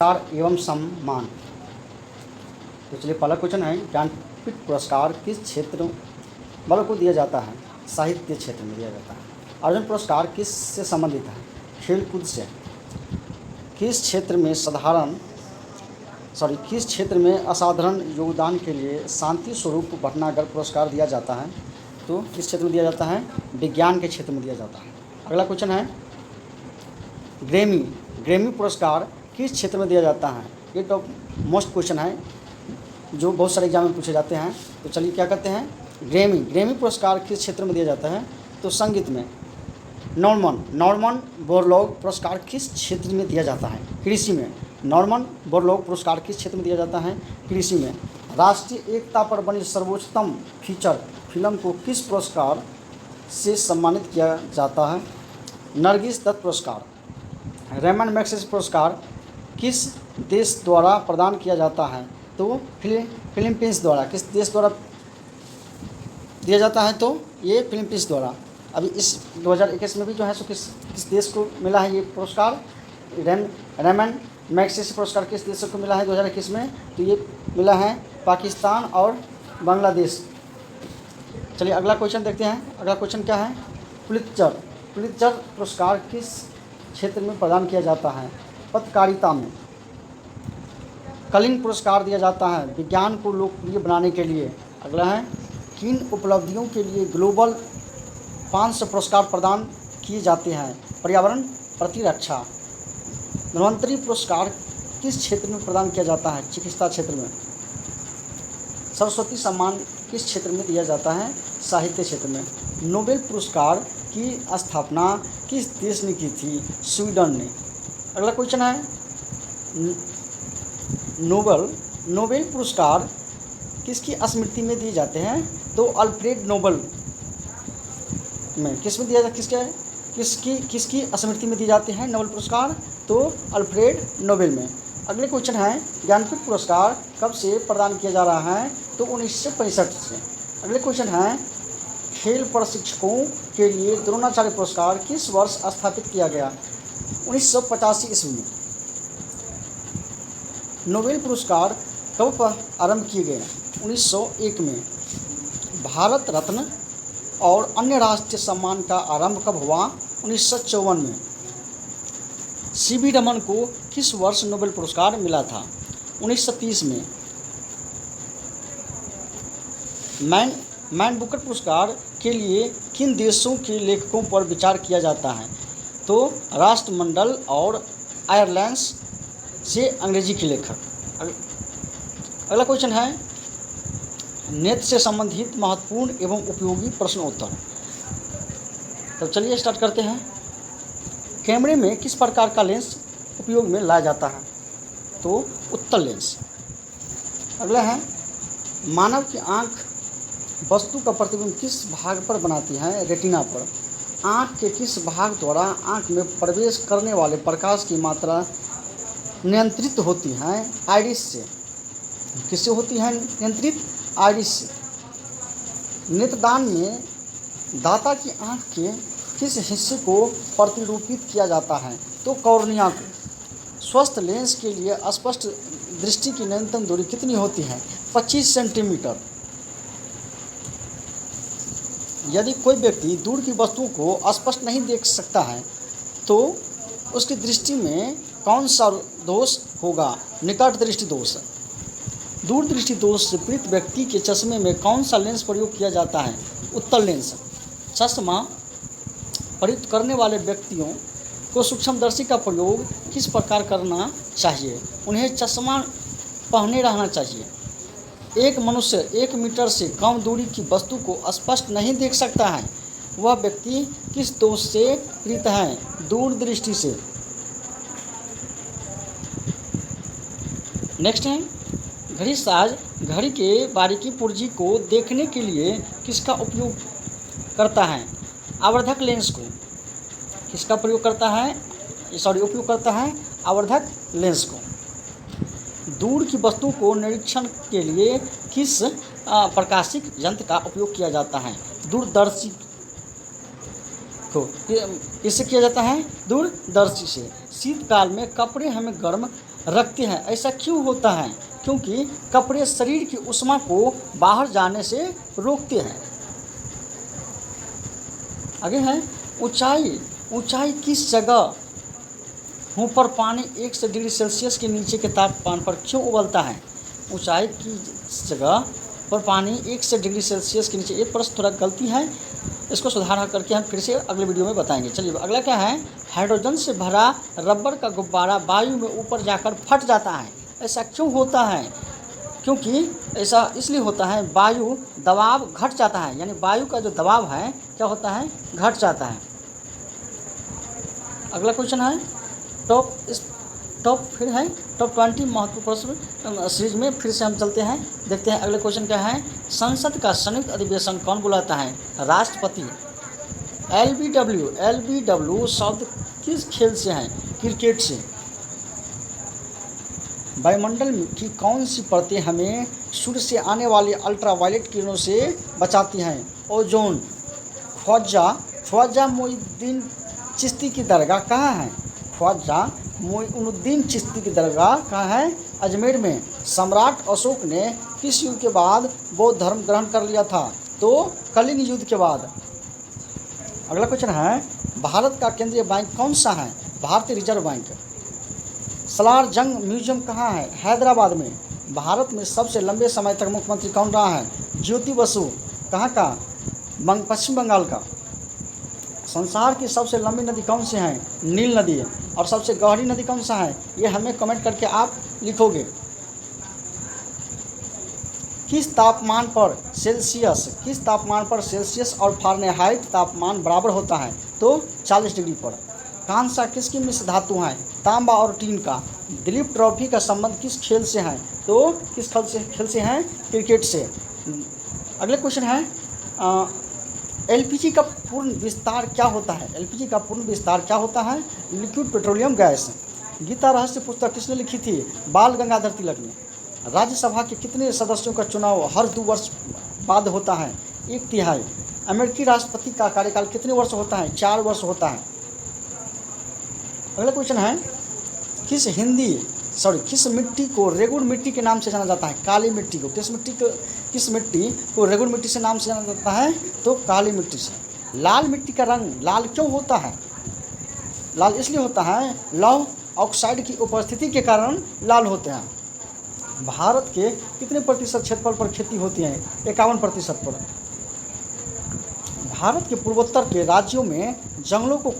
पुरस्कार एवं सम्मान। तो चलिए पहला क्वेश्चन है, ज्ञानपीठ पुरस्कार किस क्षेत्र वालों को दिया जाता है? साहित्य क्षेत्र में दिया जाता है। अर्जुन पुरस्कार किस से संबंधित है? खेलकूद से। किस क्षेत्र में असाधारण योगदान के लिए शांति स्वरूप भटनागर पुरस्कार दिया जाता है? तो किस क्षेत्र में दिया जाता है? विज्ञान के क्षेत्र में दिया जाता है। अगला क्वेश्चन है, ग्रैमी पुरस्कार किस क्षेत्र में दिया जाता है? ये तो मोस्ट क्वेश्चन है जो बहुत सारे एग्जाम में पूछे जाते हैं। तो चलिए क्या कहते हैं, ग्रैमी पुरस्कार किस क्षेत्र में दिया जाता है? तो संगीत में। नॉर्मन बोरलॉग पुरस्कार किस क्षेत्र में दिया जाता है? कृषि में। नॉर्मन बोरलॉग पुरस्कार किस क्षेत्र में दिया जाता है? कृषि में। राष्ट्रीय एकता पर बनी सर्वोत्तम फीचर फिल्म को किस पुरस्कार से सम्मानित किया जाता है? नरगिस दत्त पुरस्कार। रेमंड मैग्सेसे पुरस्कार किस देश द्वारा प्रदान किया जाता है? तो फिलीपींस द्वारा। किस देश द्वारा दिया जाता है? तो ये फिलीपींस द्वारा। अभी इस 2021 में भी जो है सो किस देश को मिला है ये पुरस्कार? रेमंड मैग्सेसे पुरस्कार किस देश को मिला है 2021 में? तो ये मिला है पाकिस्तान और बांग्लादेश। चलिए अगला क्वेश्चन देखते हैं। अगला क्वेश्चन क्या है, पुलित्जर पुरस्कार किस क्षेत्र में प्रदान किया जाता है? पत्रकारिता में। कलिंग पुरस्कार दिया जाता है विज्ञान को लोकप्रिय बनाने के लिए। अगला है, किन उपलब्धियों के लिए ग्लोबल 500 पुरस्कार प्रदान किए जाते हैं? पर्यावरण, प्रतिरक्षा। धन्वंतरी पुरस्कार किस क्षेत्र में प्रदान किया जाता है? चिकित्सा क्षेत्र में। सरस्वती सम्मान किस क्षेत्र में दिया जाता है? साहित्य क्षेत्र में। नोबेल पुरस्कार की स्थापना किस देश ने की थी? स्वीडन ने। अगला क्वेश्चन है, नोबेल पुरस्कार किसकी स्मृति में दिए जाते हैं? तो अल्फ्रेड नोबेल में। किस में दिया जाता किसकी स्मृति में दिए जाते हैं नोबेल पुरस्कार? तो अल्फ्रेड नोबेल में। अगले क्वेश्चन है, ज्ञानपीठ पुरस्कार कब से प्रदान किया जा रहा है? तो 1965 से। अगले क्वेश्चन है, खेल प्रशिक्षकों के लिए द्रोणाचार्य पुरस्कार किस वर्ष स्थापित किया गया? 1985 ईस्वी में। नोबेल पुरस्कार कब आरंभ किए गए? 1901 में। भारत रत्न और अन्य राष्ट्रीय सम्मान का आरंभ कब हुआ? 1954 में। सीवी रमन को किस वर्ष नोबेल पुरस्कार मिला था? 1930 में। मैन बुकर पुरस्कार के लिए किन देशों के लेखकों पर विचार किया जाता है? तो राष्ट्रमंडल और आयरलैंड से अंग्रेजी के लेखक। अगला क्वेश्चन है, नेत्र से संबंधित महत्वपूर्ण एवं उपयोगी प्रश्न उत्तर। तो चलिए स्टार्ट करते हैं। कैमरे में किस प्रकार का लेंस उपयोग में लाया जाता है? तो उत्तल लेंस। अगला है, मानव की आँख वस्तु का प्रतिबिंब किस भाग पर बनाती है? रेटिना पर। आँख के किस भाग द्वारा आँख में प्रवेश करने वाले प्रकाश की मात्रा नियंत्रित होती है? आइरिस से। किससे होती है नियंत्रित? आइरिस से। नेत्रदान में दाता की आँख के किस हिस्से को प्रतिरूपित किया जाता है? तो कॉर्निया को। स्वस्थ लेंस के लिए स्पष्ट दृष्टि की न्यूनतम दूरी कितनी होती है? 25 सेंटीमीटर। यदि कोई व्यक्ति दूर की वस्तुओं को स्पष्ट नहीं देख सकता है तो उसकी दृष्टि में कौन सा दोष होगा? निकट दृष्टि दोष। दूर दृष्टि दोष से पीड़ित व्यक्ति के चश्मे में कौन सा लेंस प्रयोग किया जाता है? उत्तल लेंस। चश्मा प्रयुक्त करने वाले व्यक्तियों को सूक्ष्मदर्शी का प्रयोग किस प्रकार करना चाहिए? उन्हें चश्मा पहने रहना चाहिए। एक मनुष्य 1 मीटर से कम दूरी की वस्तु को स्पष्ट नहीं देख सकता है, वह व्यक्ति किस दोष से पीड़ित है? दूर दृष्टि से। नेक्स्ट है, घड़ी साज घड़ी के बारीकी पुर्जी को देखने के लिए किसका उपयोग करता है? आवर्धक लेंस को। किसका प्रयोग करता है? उपयोग करता है आवर्धक लेंस को। दूर की वस्तु को निरीक्षण के लिए किस प्रकाशिक यंत्र का उपयोग किया जाता है? दूरदर्शी को। किससे किया जाता है? दूरदर्शी से। शीतकाल में कपड़े हमें गर्म रखते हैं। ऐसा क्यों होता है? क्योंकि कपड़े शरीर की ऊष्मा को बाहर जाने से रोकते हैं। आगे है ऊंचाई। ऊंचाई किस जगह ऊपर पानी 100 डिग्री सेल्सियस के नीचे के तापमान पर क्यों उबलता है? ऊंचाई की जगह पर पानी 100 डिग्री सेल्सियस के नीचे, ये प्रश्न थोड़ा गलती है, इसको सुधार करके हम फिर से अगले वीडियो में बताएंगे। चलिए अगला क्या है? हाइड्रोजन से भरा रबर का गुब्बारा वायु में ऊपर जाकर फट जाता है। ऐसा क्यों होता है? क्योंकि ऐसा इसलिए होता है, वायु दबाव घट जाता है, यानी वायु का जो दबाव है क्या होता है? घट जाता है। अगला क्वेश्चन है टॉप 20 महत्वपूर्ण प्रश्न सीरीज में फिर से हम चलते हैं, देखते हैं अगले क्वेश्चन क्या है। संसद का संयुक्त अधिवेशन कौन बुलाता है? राष्ट्रपति। LBW शब्द किस खेल से है? क्रिकेट से। वायुमंडल की कौन सी परतें हमें सूर्य से आने वाली अल्ट्रावायलेट किरणों से बचाती हैं? ओजोन। ख्वाजा मोइनुद्दीन चिश्ती की दरगाह कहाँ है? ख्वाजा मोइनुद्दीन चिश्ती की दरगाह कहाँ है? अजमेर में। सम्राट अशोक ने किस युद्ध के बाद बौद्ध धर्म ग्रहण कर लिया था? तो कलिंग युद्ध के बाद। अगला क्वेश्चन है भारत का केंद्रीय बैंक कौन सा है? भारतीय रिजर्व बैंक। सलार जंग म्यूजियम कहाँ है? हैदराबाद में। भारत में सबसे लंबे समय तक मुख्यमंत्री कौन रहा है? ज्योति बसु। कहाँ का? पश्चिम बंगाल का। संसार की सबसे लंबी नदी कौन सी है? नील नदी। और सबसे गहरी नदी कौन सा है? ये हमें कमेंट करके आप लिखोगे। किस तापमान पर सेल्सियस और फ़ारेनहाइट तापमान बराबर होता है? तो 40 डिग्री पर। कांसा किसकी मिश्र धातु है? तांबा और टीन का। दिलीप ट्रॉफी का संबंध किस खेल से है? तो किस खेल से है? क्रिकेट से। अगले क्वेश्चन है एलपीजी का पूर्ण विस्तार क्या होता है? एलपीजी का पूर्ण विस्तार क्या होता है? Liquid petroleum gas. गीता रहस्य पुस्तक किसने लिखी थी? बाल गंगाधर तिलक ने। राज्यसभा के कितने सदस्यों का चुनाव हर 2 वर्ष बाद होता है? 1/3। अमेरिकी राष्ट्रपति का कार्यकाल कितने वर्ष होता है? 4 वर्ष होता है। अगला क्वेश्चन है किस मिट्टी को रेगुड़ मिट्टी के नाम से जाना जाता है? काली मिट्टी को। किस मिट्टी को रेगुड़ मिट्टी से नाम से जाना जाता है? तो काली मिट्टी से। लाल मिट्टी का रंग लाल क्यों होता है? लाल इसलिए होता है, लौह ऑक्साइड की उपस्थिति के कारण लाल होते हैं। भारत के कितने प्रतिशत क्षेत्रफल पर खेती होती है? 51% पर। भारत के पूर्वोत्तर के राज्यों में जंगलों को